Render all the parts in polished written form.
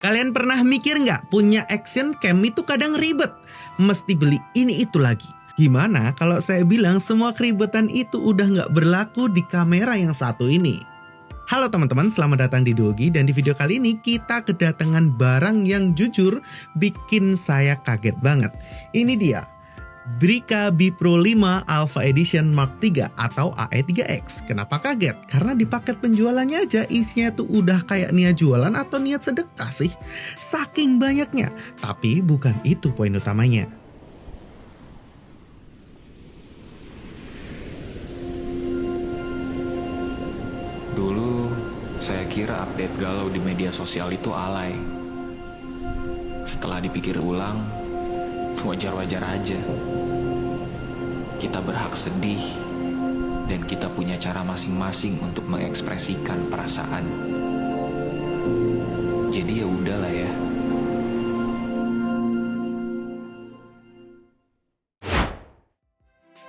Kalian pernah mikir nggak punya action cam itu kadang ribet? Mesti beli ini itu lagi. Gimana kalau saya bilang semua keribetan itu udah nggak berlaku di kamera yang satu ini? Halo teman-teman, selamat datang di Dogi, dan di video kali ini kita kedatangan barang yang jujur bikin saya kaget banget. Ini dia, Brica B Pro 5 Alpha Edition Mark III atau AE3X. Kenapa kaget? Karena di paket penjualannya aja isinya tuh udah kayak niat jualan atau niat sedekah sih. Saking banyaknya. Tapi bukan itu poin utamanya. Dulu, saya kira update galau di media sosial itu alay. Setelah dipikir ulang, wajar-wajar aja. Kita berhak sedih, dan kita punya cara masing-masing untuk mengekspresikan perasaan. Jadi ya udahlah ya.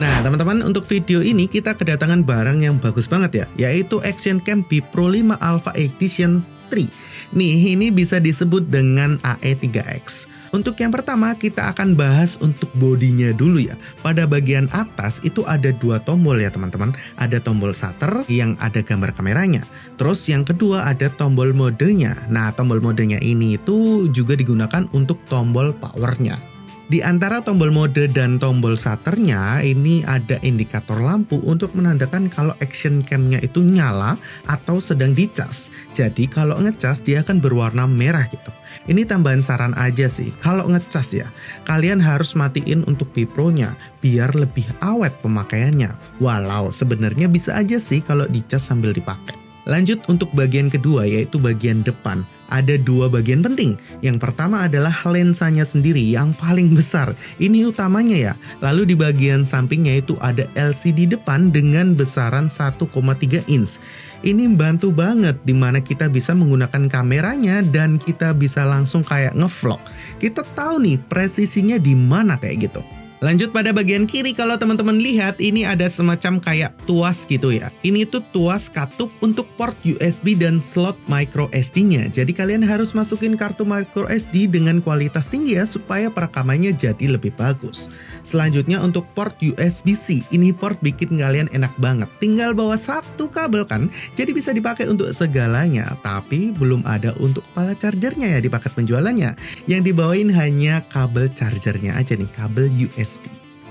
Nah teman-teman, untuk video ini kita kedatangan barang yang bagus banget ya, yaitu Action Cam B Pro 5 Alpha Edition 3. Nih, ini bisa disebut dengan AE3X. Untuk yang pertama kita akan bahas untuk bodinya dulu ya. Pada bagian atas itu ada dua tombol ya teman-teman. Ada tombol shutter yang ada gambar kameranya. Terus yang kedua ada tombol modenya. Nah, tombol modenya ini itu juga digunakan untuk tombol powernya. Di antara tombol mode dan tombol shutternya ini ada indikator lampu untuk menandakan kalau action cam-nya itu nyala atau sedang dicas. Jadi kalau ngecas dia akan berwarna merah gitu. Ini tambahan saran aja sih, kalau ngecas ya, kalian harus matiin untuk B Pro-nya biar lebih awet pemakaiannya. Walau sebenarnya bisa aja sih kalau dicas sambil dipakai. Lanjut untuk bagian kedua, yaitu bagian depan. Ada dua bagian penting. Yang pertama adalah lensanya sendiri yang paling besar. Ini utamanya ya. Lalu di bagian sampingnya itu ada LCD depan dengan besaran 1,3 inch. Ini membantu banget dimana kita bisa menggunakan kameranya dan kita bisa langsung kayak ngevlog. Kita tahu nih presisinya di mana kayak gitu. Lanjut pada bagian kiri, kalau teman-teman lihat ini ada semacam kayak tuas gitu ya. Ini tuh tuas katup untuk port USB dan slot micro SD-nya. Jadi kalian harus masukin kartu micro SD dengan kualitas tinggi ya supaya perekamannya jadi lebih bagus. Selanjutnya untuk port USB-C. Ini port bikin kalian enak banget. Tinggal bawa satu kabel kan. Jadi bisa dipakai untuk segalanya. Tapi belum ada untuk kepala chargernya ya di paket penjualannya. Yang dibawain hanya kabel chargernya aja nih, kabel USB.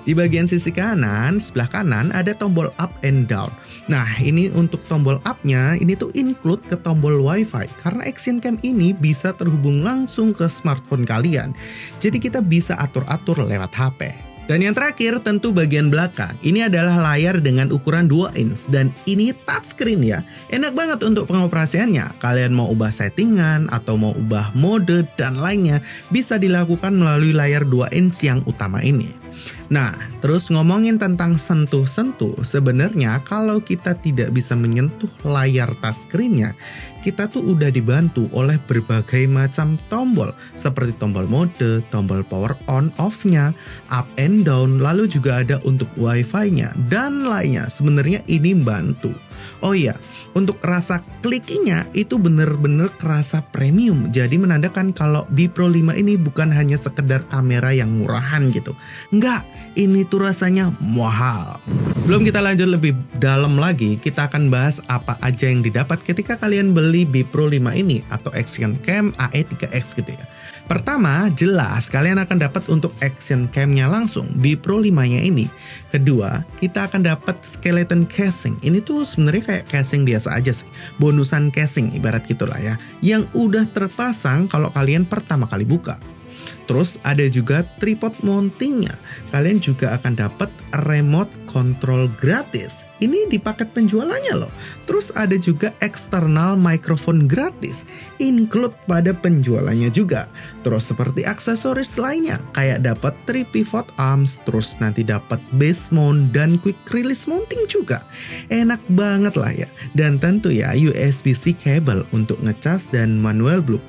Di bagian sisi kanan, sebelah kanan ada tombol up and down. Nah, ini untuk tombol up-nya ini tuh include ke tombol WiFi karena Action Cam ini bisa terhubung langsung ke smartphone kalian. Jadi kita bisa atur-atur lewat HP. Dan yang terakhir tentu bagian belakang. Ini adalah layar dengan ukuran 2 inch dan ini touchscreen ya. Enak banget untuk pengoperasiannya. Kalian mau ubah settingan atau mau ubah mode dan lainnya bisa dilakukan melalui layar 2 inch yang utama ini. Nah, terus ngomongin tentang sentuh-sentuh, sebenarnya kalau kita tidak bisa menyentuh layar touchscreen-nya, kita tuh udah dibantu oleh berbagai macam tombol, seperti tombol mode, tombol power on off-nya, up and down, lalu juga ada untuk wifi-nya, dan lainnya. Sebenarnya ini membantu. Oh iya, untuk rasa klikinya itu bener-bener kerasa premium. Jadi menandakan kalau B Pro 5 ini bukan hanya sekedar kamera yang murahan gitu. Enggak, ini tuh rasanya mahal. Sebelum kita lanjut lebih dalam lagi, kita akan bahas apa aja yang didapat ketika kalian beli B Pro 5 ini atau Action Cam AE3X gitu ya. Pertama, jelas kalian akan dapat untuk Action Cam-nya langsung, B Pro 5-nya ini. Kedua, kita akan dapat skeleton casing. Ini tuh sebenarnya kayak casing biasa aja sih. Bonusan casing ibarat gitulah ya. Yang udah terpasang kalau kalian pertama kali buka. Terus ada juga tripod mountingnya. Kalian juga akan dapat remote control gratis. Ini di paket penjualannya loh. Terus ada juga external microphone gratis. Include pada penjualannya juga. Terus seperti aksesoris lainnya. Kayak dapat 3 pivot arms. Terus nanti dapat base mount dan quick release mounting juga. Enak banget lah ya. Dan tentu ya USB-C cable untuk ngecas dan manual plug.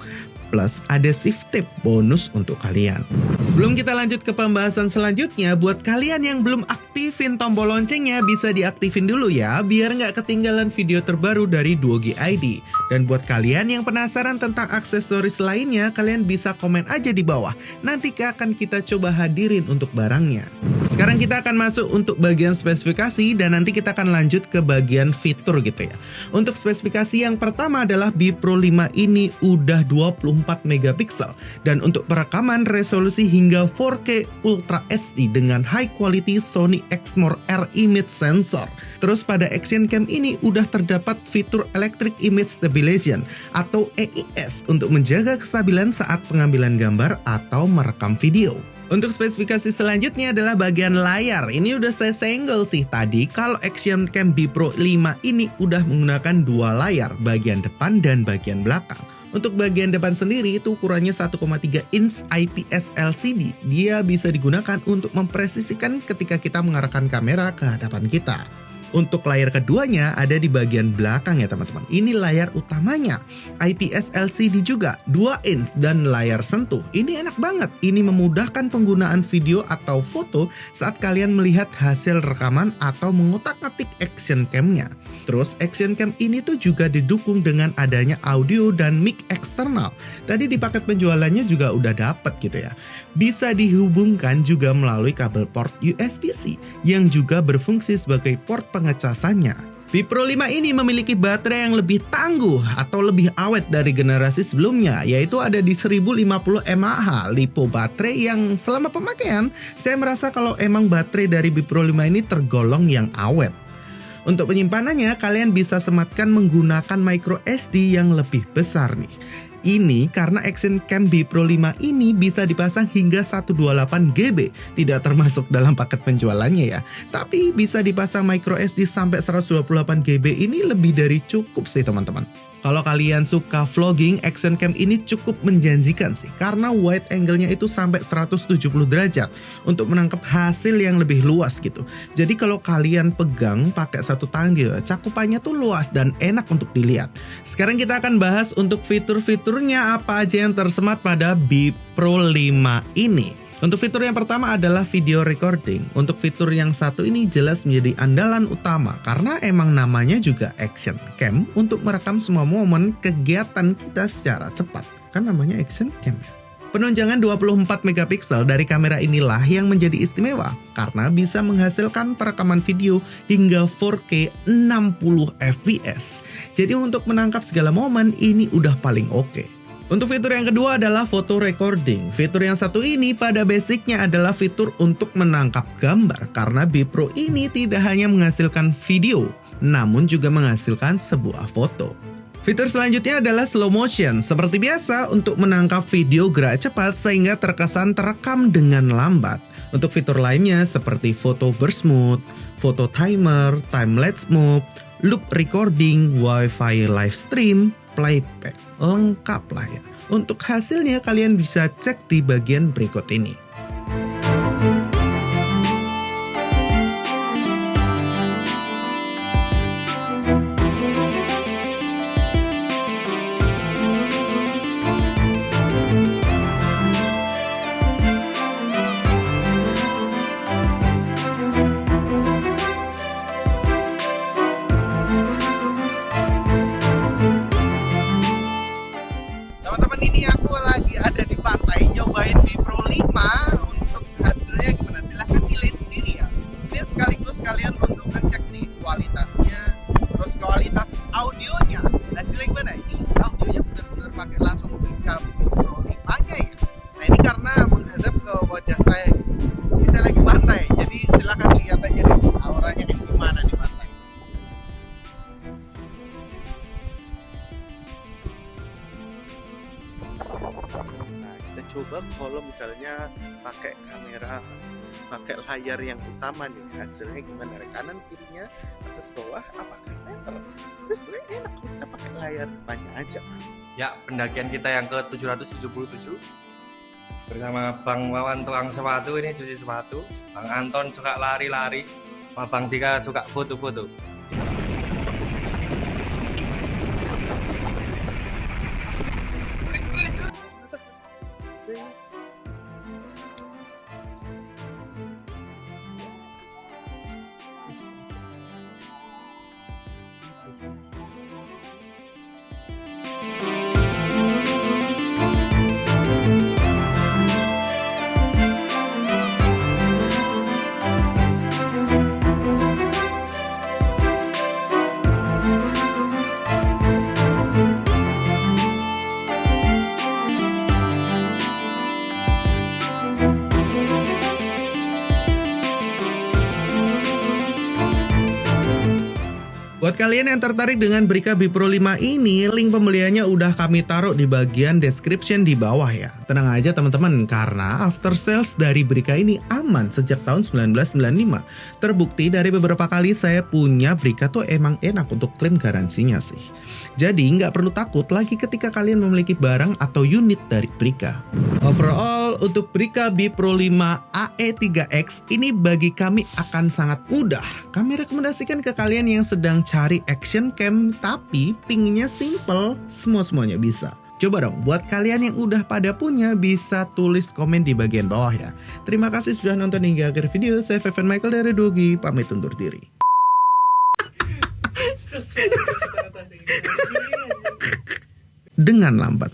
Plus ada shift tip bonus untuk kalian. Sebelum kita lanjut ke pembahasan selanjutnya, buat kalian yang belum aktifin tombol loncengnya bisa diaktifin dulu ya, biar nggak ketinggalan video terbaru dari Dogi ID. Dan buat kalian yang penasaran tentang aksesoris lainnya, kalian bisa komen aja di bawah. Nanti akan kita coba hadirin untuk barangnya. Sekarang kita akan masuk untuk bagian spesifikasi dan nanti kita akan lanjut ke bagian fitur gitu ya. Untuk spesifikasi yang pertama adalah B Pro 5 ini udah 24 megapiksel dan untuk perekaman resolusi hingga 4K Ultra HD dengan high quality Sony Exmor R image sensor. Terus pada Action Cam ini udah terdapat fitur Electric Image Stabilization atau EIS untuk menjaga kestabilan saat pengambilan gambar atau merekam video. Untuk spesifikasi selanjutnya adalah bagian layar. Ini udah saya senggol sih tadi kalau Action Cam B Pro 5 ini udah menggunakan dua layar, bagian depan dan bagian belakang. Untuk bagian depan sendiri itu ukurannya 1,3 inch IPS LCD. Dia bisa digunakan untuk mempresisikan ketika kita mengarahkan kamera ke hadapan kita. Untuk layar keduanya ada di bagian belakang ya teman-teman. Ini layar utamanya. IPS LCD juga 2 inch dan layar sentuh. Ini enak banget. Ini memudahkan penggunaan video atau foto saat kalian melihat hasil rekaman atau mengotak-atik Action Cam-nya. Terus Action Cam ini tuh juga didukung dengan adanya audio dan mic eksternal. Tadi di paket penjualannya juga udah dapet gitu ya. Bisa dihubungkan juga melalui kabel port USB-C yang juga berfungsi sebagai port pengecasannya. B Pro 5 ini memiliki baterai yang lebih tangguh atau lebih awet dari generasi sebelumnya, yaitu ada di 1050 mAh lipo baterai yang selama pemakaian saya merasa kalau emang baterai dari B Pro 5 ini tergolong yang awet. Untuk penyimpanannya kalian bisa sematkan menggunakan micro SD yang lebih besar nih. Ini karena Action Cam B Pro 5 ini bisa dipasang hingga 128 GB, tidak termasuk dalam paket penjualannya ya. Tapi bisa dipasang micro SD sampai 128 GB ini lebih dari cukup sih teman-teman. Kalau kalian suka vlogging, Action Cam ini cukup menjanjikan sih karena wide angle-nya itu sampai 170 derajat untuk menangkap hasil yang lebih luas gitu. Jadi kalau kalian pegang pakai satu tangan gitu, cakupannya tuh luas dan enak untuk dilihat. Sekarang kita akan bahas untuk fitur-fiturnya apa aja yang tersemat pada B Pro 5 ini. Untuk fitur yang pertama adalah video recording. Untuk fitur yang satu ini jelas menjadi andalan utama karena emang namanya juga Action Cam untuk merekam semua momen kegiatan kita secara cepat. Kan namanya Action Cam. Penunjangan 24 megapiksel dari kamera inilah yang menjadi istimewa karena bisa menghasilkan perekaman video hingga 4K 60 fps. Jadi untuk menangkap segala momen ini udah paling oke. Untuk fitur yang kedua adalah photo recording. Fitur yang satu ini pada basicnya adalah fitur untuk menangkap gambar karena B Pro ini tidak hanya menghasilkan video, namun juga menghasilkan sebuah foto. Fitur selanjutnya adalah slow motion. Seperti biasa untuk menangkap video gerak cepat sehingga terkesan terekam dengan lambat. Untuk fitur lainnya seperti photo burst mode, photo timer, time lapse mode, loop recording, wifi live stream, playback, lengkap lah ya. Untuk hasilnya kalian bisa cek di bagian berikut ini. Teman-teman, ini aku lagi ada di pantai nyobain B Pro 5. Untuk hasilnya gimana? Silahkan nilai sendiri ya. Ini sekaligus kalian untuk ngecek nih kualitasnya, terus kualitas audionya. Hasilnya gimana? Ini audionya benar-benar pakai langsung di kabel B Pro 5-nya ya. Nah ini karena menghadap ke wajah saya gitu. Ini saya lagi pantai, jadi silahkan lihat aja deh auranya kayak gimana di pantai. Nah, kita coba kalau misalnya pakai kamera, pakai layar yang utama nih, hasilnya gimana? Kanan kirinya, atas bawah, apakah center? Terus sebenarnya enak kalau kita pakai layar depannya aja. Ya, pendakian kita yang ke 777 bersama Bang Wawan tukang sepatu, ini cuci sepatu, Bang Anton suka lari-lari, sama Bang Dika suka foto-foto. kalian yang tertarik dengan Brica B Pro 5 ini, link pembeliannya udah kami taruh di bagian description di bawah ya. Tenang aja teman-teman, karena after sales dari Brica ini aman sejak tahun 1995. Terbukti dari beberapa kali saya punya Brica tuh emang enak untuk klaim garansinya sih. Jadi nggak perlu takut lagi ketika kalian memiliki barang atau unit dari Brica. Overall, untuk Brica B Pro 5 AE3X ini bagi kami akan sangat mudah. Kami rekomendasikan ke kalian yang sedang cari action cam tapi pinginnya simple, semua-semuanya bisa. Coba dong, buat kalian yang udah pada punya bisa tulis komen di bagian bawah ya. Terima kasih sudah nonton hingga akhir video. Saya Feven Michael dari Dogi, pamit undur diri. Dengan lambat.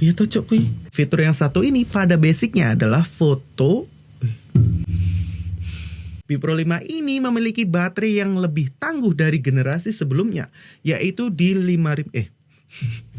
Iya cocok kuy. Fitur yang satu ini pada basicnya adalah foto. B Pro 5 ini memiliki baterai yang lebih tangguh dari generasi sebelumnya, yaitu di 5000